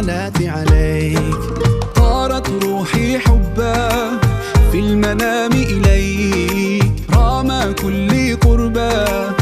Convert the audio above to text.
الصلاة عليك. طارت روحي حبا في المنام إليك، رام كل قربا